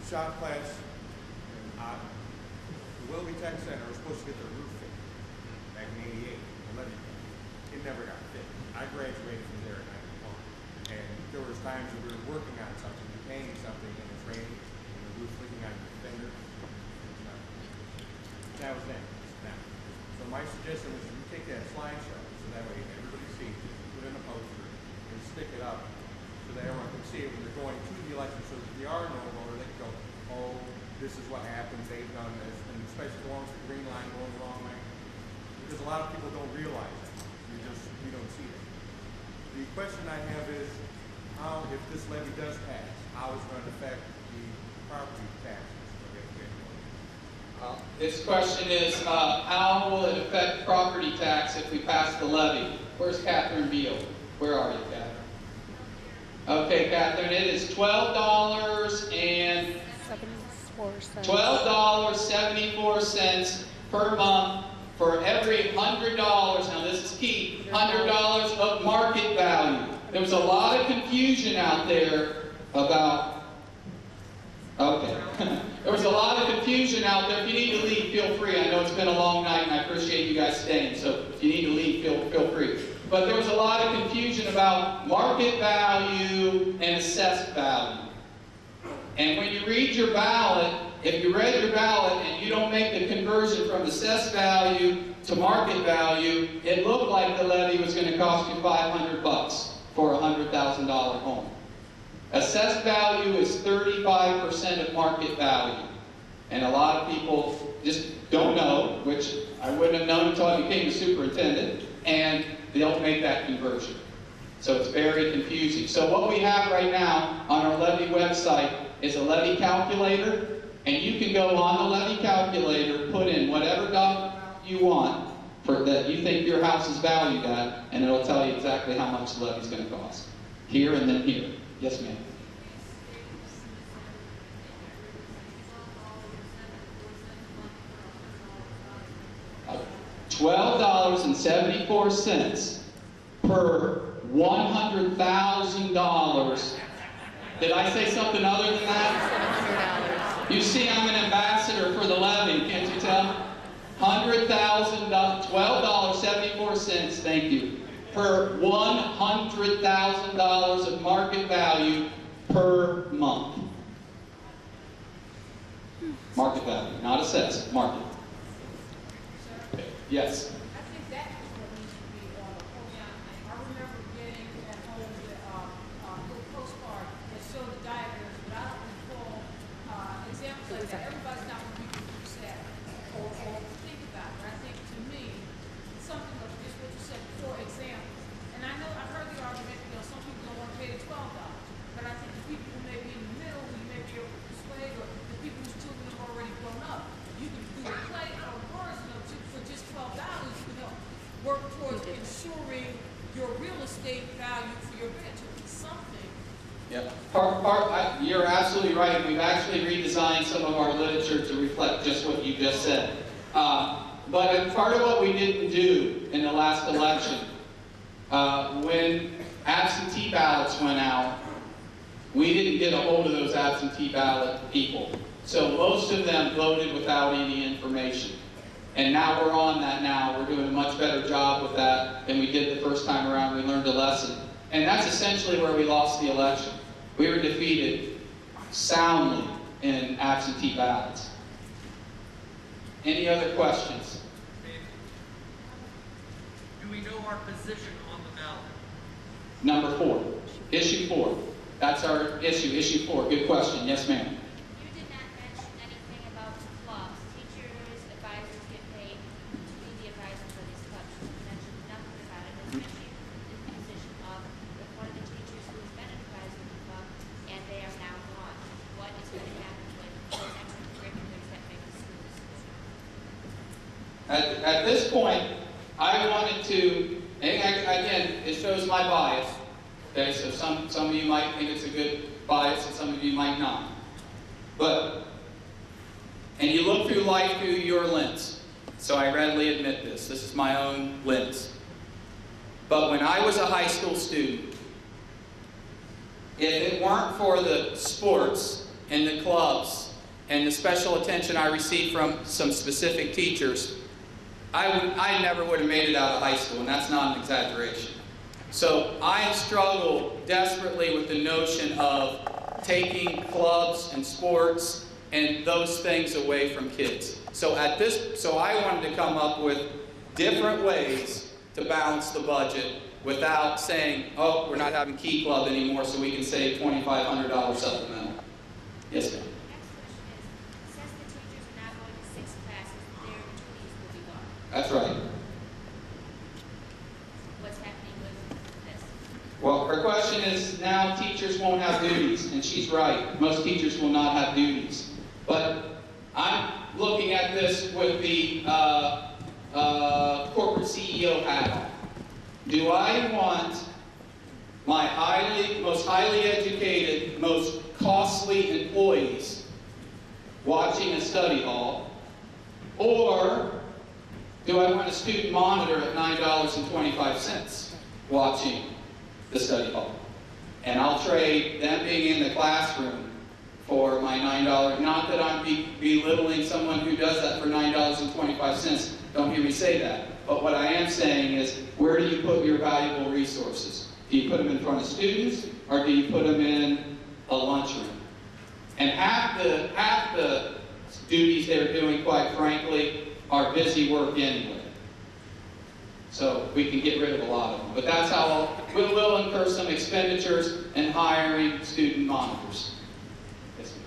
shop class and the Willoughby Tech Center was supposed to get their roof fixed back in '88. The levy passed. It never got fixed. I graduated from there in '91, and there was times that we were working on something, painting something, and it's raining, and the roof leaking on your finger. That was then. Now, so my suggestion was you take that slideshow, so that way everybody sees it, put it in a poster, and stick it up, so that everyone can see it when they're going to the election. So if they are no voter, they can go, oh, this is what happens, they've done this, and especially the ones with the green line going the wrong way. Because a lot of people don't realize it. You don't see it. The question I have is, how, if this levy does pass, how is it going to affect the property taxes? This question is, how will it affect property tax if we pass the levy? Where's Catherine Beal? Where are you, Catherine? Okay, Catherine, it is $12.74 per month for every $100. Now this is key, $100 of market value. There was a lot of confusion out there about. Okay. There was a lot of confusion out there. If you need to leave, feel free. I know it's been a long night and I appreciate you guys staying, so if you need to leave, feel free. But there was a lot of confusion about market value and assessed value. And when you read your ballot, if you read your ballot and you don't make the conversion from assessed value to market value, it looked like the levy was going to cost you $500 for a $100,000 home. Assessed value is 35% of market value. And a lot of people just don't know, which I wouldn't have known until I became a superintendent, and they don't make that conversion. So it's very confusing. So what we have right now on our levy website is a levy calculator, and you can go on the levy calculator, put in whatever dollar you want for that you think your house is valued at, and it'll tell you exactly how much the levy is going to cost. Here and then here. Yes, ma'am. $12.74 per $100,000. Did I say something other than that? You see, I'm an ambassador for the levy, can't you tell? $12.74, thank you, per $100,000 of market value per month. Market value, not assessed, market. Okay. Yes? I think that is what needs to be on the postcard. I remember getting at home the little postcard that showed the diagrams, but I don't recall examples like that. Everybody's not going to be sad or think about it. But I think to me, something like just what you said before, examples. And I know I've heard the argument, some people don't want to pay the $12. But I think the people who may be in the middle, who you may be able to persuade, or the people whose children have already grown up, you can do a play or a version of for just $12, you can help work towards ensuring your real estate value for your venture. Something. Yeah. You're absolutely right. We've actually redesigned some of our literature to reflect just what you just said. But part of what we didn't do in the last election, when absentee ballots went out, we didn't get a hold of those absentee ballot people. So most of them voted without any information. And now we're on that now. We're doing a much better job with that than we did the first time around. We learned a lesson. And that's essentially where we lost the election. We were defeated soundly in absentee ballots. Any other questions? Do we know our position on the ballot? Number 4, issue 4. That's our issue 4. Good question. Yes, ma'am. You did not mention anything about clubs. Teachers, advisors get paid to be the advisor for these clubs. You mentioned nothing about it, especially the position of one of the teachers who has been an advisor of the club, and they are now gone. What is going to happen with those extracurriculars that make the school the school? At this point, I wanted to, and again, it shows my bias. Okay, so some of you might think it's a good bias, and some of you might not. But, and you look through life through your lens. So I readily admit this. This is my own lens. But when I was a high school student, if it weren't for the sports and the clubs and the special attention I received from some specific teachers, I never would have made it out of high school, and that's not an exaggeration. So I struggle desperately with the notion of taking clubs and sports and those things away from kids. So I wanted to come up with different ways to balance the budget without saying, oh, we're not having Key Club anymore, so we can save $2,500 supplemental. Yes, ma'am. Next question is, since the teachers are not going to 6 classes, their duties will be gone. That's right. What's happening with this? Well, her question is, now teachers won't have duties, and she's right. Most teachers will not have duties. But I'm looking at this with the corporate CEO hat on. Do I want my most highly educated, most costly employees watching a study hall, or do I want a student monitor at $9.25 watching the study hall? And I'll trade them being in the classroom for my $9. Not that I'm belittling someone who does that for $9.25. Don't hear me say that. But what I am saying is, where do you put your valuable resources? Do you put them in front of students, or do you put them in a lunchroom? And half the duties they're doing, quite frankly, are busy work anyway. So we can get rid of a lot of them. But that's how we'll incur some expenditures in hiring student monitors. Yes, ma'am.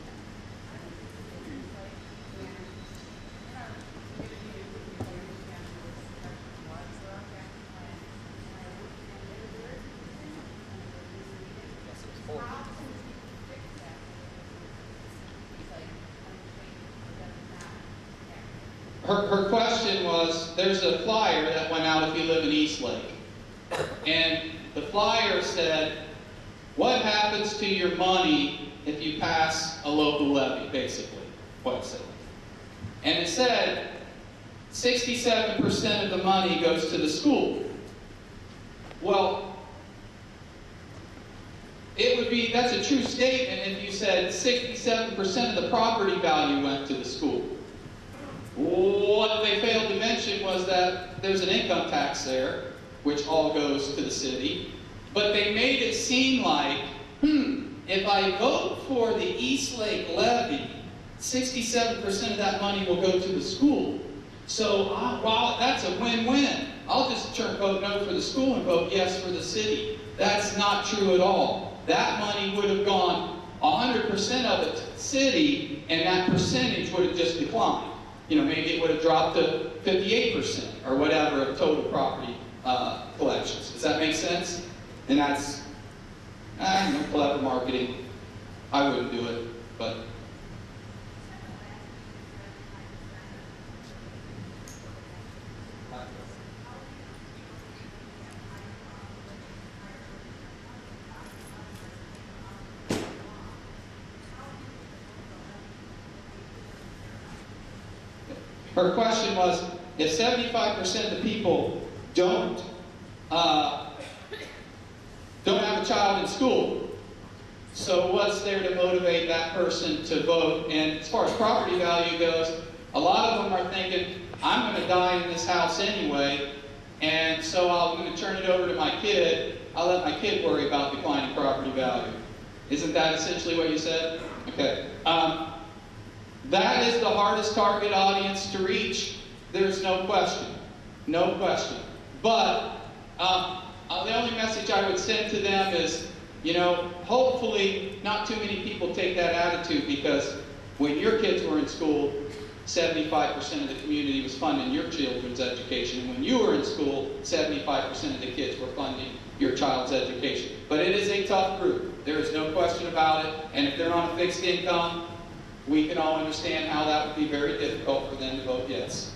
Her question was, there's a flyer that went out if you live in Eastlake. And the flyer said, what happens to your money if you pass a local levy, basically, what it said. And it said, 67% of the money goes to the school. Well, that's a true statement if you said 67% of the property value went to the school. What they failed to mention was that there's an income tax there, which all goes to the city. But they made it seem like, if I vote for the Eastlake levy, 67% of that money will go to the school. So while that's a win-win, I'll just vote no for the school and vote yes for the city. That's not true at all. That money would have gone 100% of it to the city, and that percentage would have just declined. You know, maybe it would have dropped to 58% or whatever of total property collections. Does that make sense? And that's clever marketing. I wouldn't do it, but. Her question was, if 75% of the people don't have a child in school, so what's there to motivate that person to vote? And as far as property value goes, a lot of them are thinking, I'm going to die in this house anyway, and so I'm going to turn it over to my kid. I'll let my kid worry about declining property value. Isn't that essentially what you said? Okay. That is the hardest target audience to reach. There's no question. No question. But the only message I would send to them is, you know, hopefully not too many people take that attitude, because when your kids were in school, 75% of the community was funding your children's education. And when you were in school, 75% of the kids were funding your child's education. But it is a tough group. There is no question about it. And if they're on a fixed income, we can all understand how that would be very difficult for them to vote yes.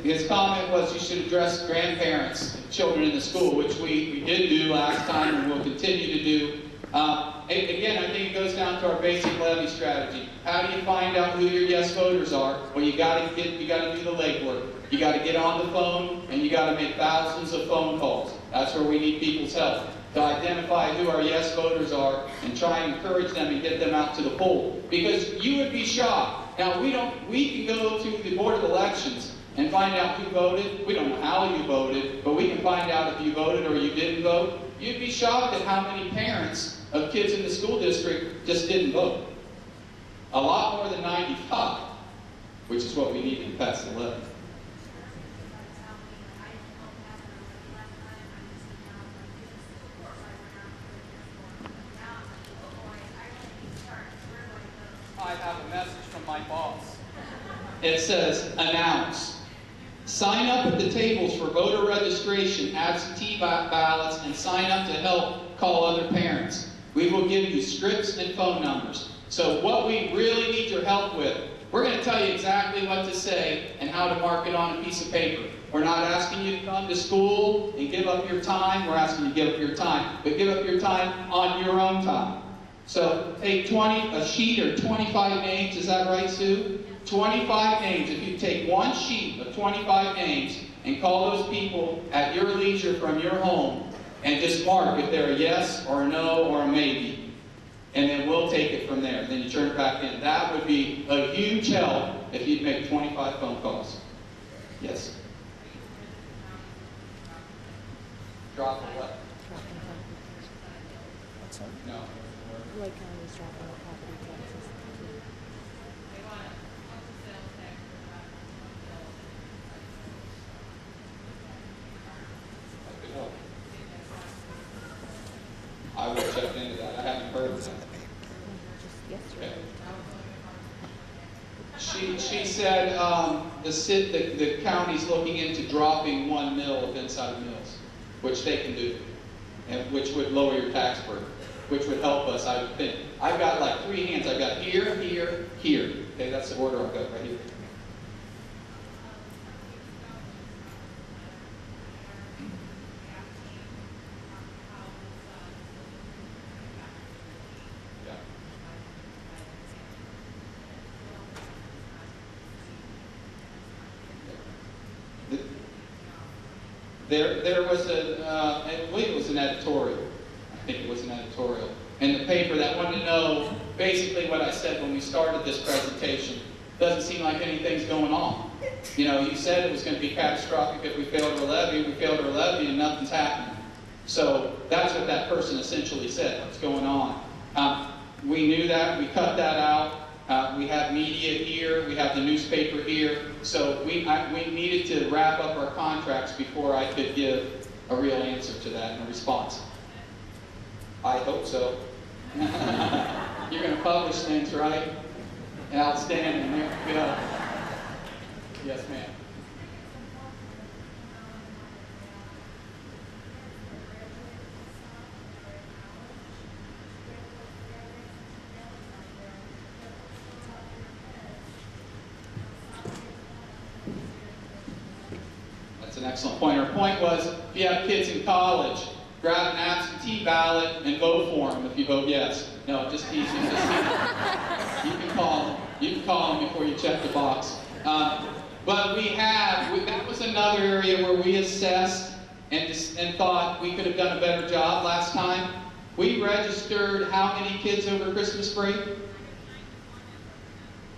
His comment was you should address grandparents and children in the school, which we did do last time and will continue to do. Again, I think it goes down to our basic levy strategy. How do you find out who your yes voters are? Well, you got to do the legwork. You got to get on the phone, and you got to make thousands of phone calls. That's where we need people's help, to identify who our yes voters are and try and encourage them and get them out to the poll. Because you would be shocked. Now, we can go to the Board of Elections and find out who voted. We don't know how you voted, but we can find out if you voted or you didn't vote. You'd be shocked at how many parents of kids in the school district just didn't vote. A lot more than 95, which is what we need to pass the levy. I have a message from my boss. It says, announce. Sign up at the tables for voter registration, absentee ballots, and sign up to help call other parents. We will give you scripts and phone numbers. So what we really need your help with, we're going to tell you exactly what to say and how to mark it on a piece of paper. We're not asking you to come to school and give up your time. We're asking you to give up your time. But give up your time on your own time. So take a sheet or 25 names. Is that right, Sue? 25 names. If you take one sheet of 25 names and call those people at your leisure from your home and just mark if they're a yes or a no or a maybe. And then we'll take it from there. Then you turn it back in. That would be a huge help if you'd make 25 phone calls. Yes? Drop what? No. Like counties dropping out property taxes. I will check into that. I haven't heard of that. Okay. She said the county's looking into dropping 1 mil of inside mills, which they can do, and which would lower your tax burden, which would help us, I would think. I've got like 3 hands. I've got here, here, here. Okay, that's the order I've got right here. There was I believe it was an editorial. I think it was an editorial in the paper that wanted to know basically what I said when we started this presentation. Doesn't seem like anything's going on. You know, you said it was going to be catastrophic if we failed our levy. We failed our levy and nothing's happening. So that's what that person essentially said. What's going on? We knew that. We cut that out. We have media here, we have the newspaper here, so we needed to wrap up our contracts before I could give a real answer to that and a response. I hope so. You're going to publish things, right? Outstanding. There we go. Yes, ma'am. That's an excellent point. Our point was, if you have kids in college, grab an absentee ballot and vote for them if you vote yes. No, just teasing. Just teasing. You can call them. You can call them before you check the box. But that was another area where we assessed and thought we could have done a better job last time. We registered how many kids over Christmas break?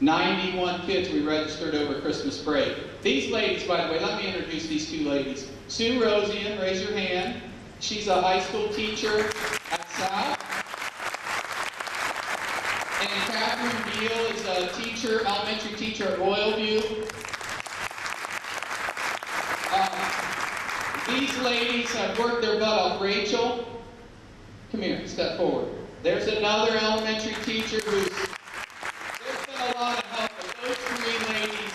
91 kids we registered over Christmas break. These ladies, by the way, let me introduce these two ladies. Sue Rosian, raise your hand. She's a high school teacher at South. And Catherine Beal is a teacher, elementary teacher at Royal View. These ladies have worked their butt off. Rachel, come here, step forward. There's another elementary teacher who's, there's been a lot of help, but those three ladies,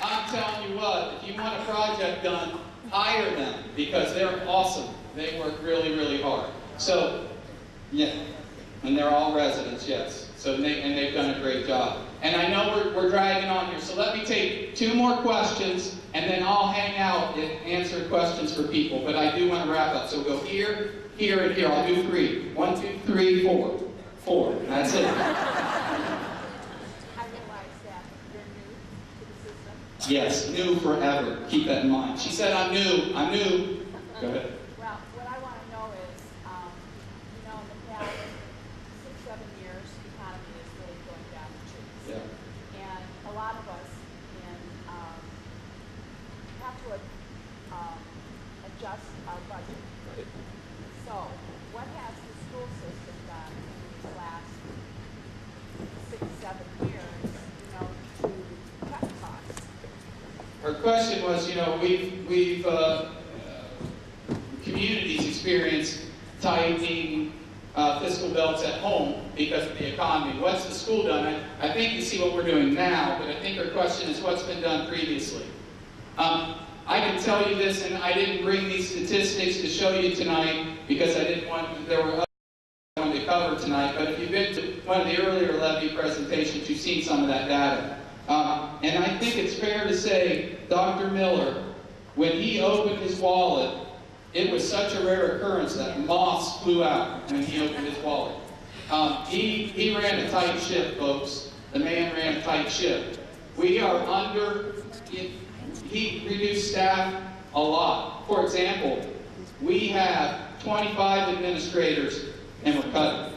I'm telling you what, if you want a project done, hire them, because they're awesome. They work really, really hard. So, yeah, and they're all residents, yes. So they've done a great job. And I know we're dragging on here, so let me take 2 more questions, and then I'll hang out and answer questions for people. But I do want to wrap up. So we'll go here, here, and here. I'll do 3. 1, 2, 3, 4. 4. That's it. I realize that you're new to the system. Yes, new forever. Keep that in mind. She said, I'm new. I'm new. Go ahead. Well, what I want to know is, you know, in the past 6, 7 years, the economy is really going down the tubes. Yeah. And a lot of us have to adjust our budget. Right. So, what has the school system done in these last 6, 7 years, you know, to cut costs? Her question was, you know, we've communities experience tightening fiscal belts at home because of the economy. What's the school done? I think you see what we're doing now, but I think her question is what's been done previously. I can tell you this, and I didn't bring these statistics to show you tonight because I didn't want, there were others I wanted to cover tonight, but if you've been to one of the earlier levy presentations, you've seen some of that data. And I think it's fair to say, Dr. Miller, when he opened his wallet, it was such a rare occurrence that moths flew out when he opened his wallet. He ran a tight ship, folks. The man ran a tight ship. We are under, he reduced staff a lot. For example, we have 25 administrators and we're cutting.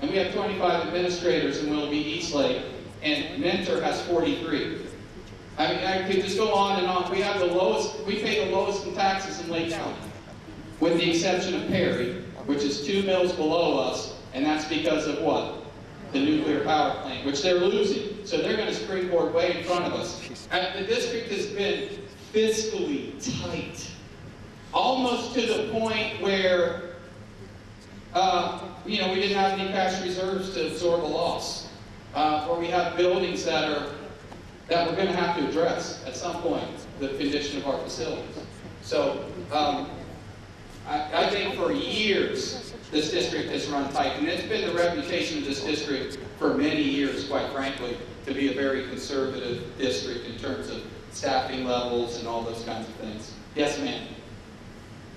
And we have 25 administrators in Willoughby Eastlake, and Mentor has 43. I mean, I could just go on and on. We have the lowest, we pay the lowest in taxes in Lake County, with the exception of Perry, which is 2 mills below us, and that's because of what? The nuclear power plant, which they're losing. So they're going to springboard way in front of us. And the district has been fiscally tight, almost to the point where, you know, we didn't have any cash reserves to absorb a loss, or we have buildings that we're going to have to address at some point, the condition of our facilities. So I think for years this district has run tight, and it's been the reputation of this district for many years, quite frankly, to be a very conservative district in terms of staffing levels and all those kinds of things. Yes, ma'am.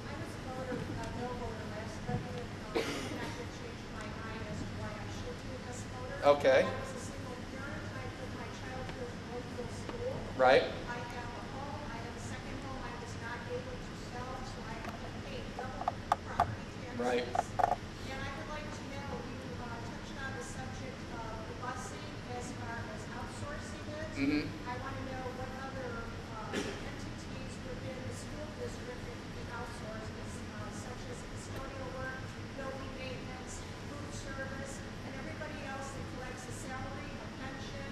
I was a voter, no voter last February. I have to change my mind as to why I should be this voter. Okay. I was a single parent. I put my child through a local school. Right. I have a home. I have a second home. I was not able to sell, so I have to pay double property taxes. Right. And I would like to know, you touched on the subject of the busing as far as outsourcing it. Mm-hmm. I want to know what other entities within the school district that can be outsourced, such as custodial work, building maintenance, food service, and everybody else that collects a salary, a pension,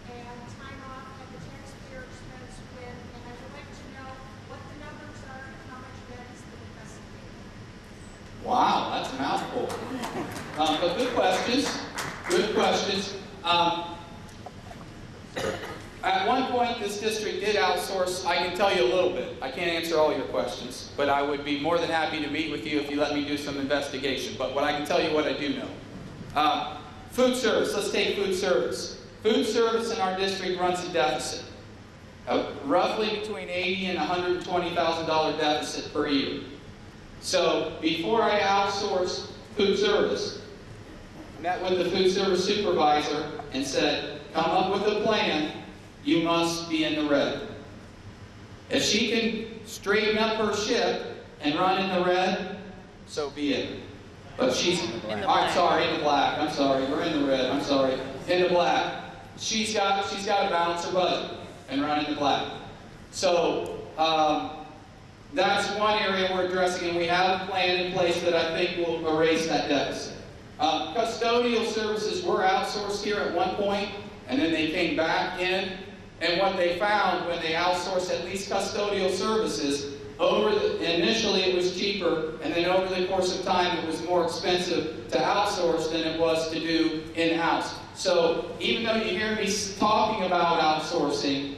and time off at the taxpayer expense when, and I would like to know what the numbers are and how much that has been investigated. Wow, that's a mouthful. But good questions. Good questions. At one point, this district did outsource. I can tell you a little bit. I can't answer all your questions, but I would be more than happy to meet with you if you let me do some investigation. But what I can tell you what I do know. Food service. Let's take food service. Food service in our district runs a deficit. Roughly between $80,000 and $120,000 deficit per year. So before I outsourced food service, met with the food service supervisor and said, come up with a plan, you must be in the red. If she can straighten up her ship and run in the red, so be it. But she's, I'm sorry, in the black, I'm sorry, we're in the red, I'm sorry, in the black. she's got to balance her budget and run in the black. So that's one area we're addressing, and we have a plan in place that I think will erase that deficit. Custodial services were outsourced here at one point, and then they came back in. And what they found when they outsourced at least custodial services, initially it was cheaper, and then over the course of time it was more expensive to outsource than it was to do in-house. So even though you hear me talking about outsourcing,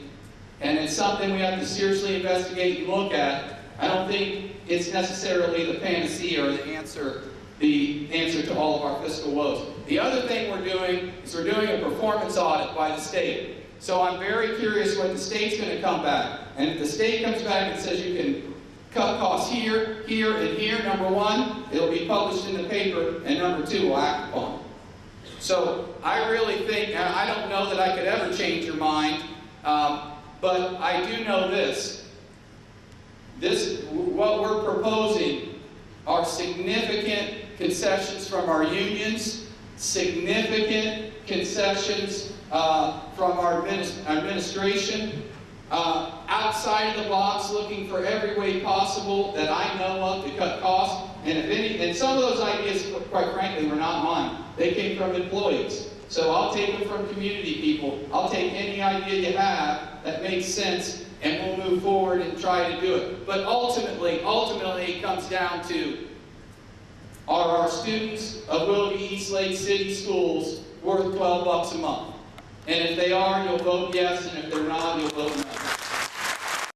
and it's something we have to seriously investigate and look at, I don't think it's necessarily the panacea or the answer to all of our fiscal woes. The other thing we're doing is we're doing a performance audit by the state. So I'm very curious what the state's going to come back. And if the state comes back and says you can cut costs here, here, and here, number one, it'll be published in the paper, and number two, we'll act upon it. So I really think, and I don't know that I could ever change your mind, but I do know this. What we're proposing are significant concessions from our unions, significant concessions from our administration, outside of the box, looking for every way possible that I know of to cut costs. And some of those ideas, quite frankly, were not mine. They came from employees. So I'll take them from community people. I'll take any idea you have that makes sense, and we'll move forward and try to do it. But ultimately, it comes down to, are our students of Willoughby East Lake City Schools worth $12 a month? And if they are, you'll vote yes, and if they're not, you'll vote no.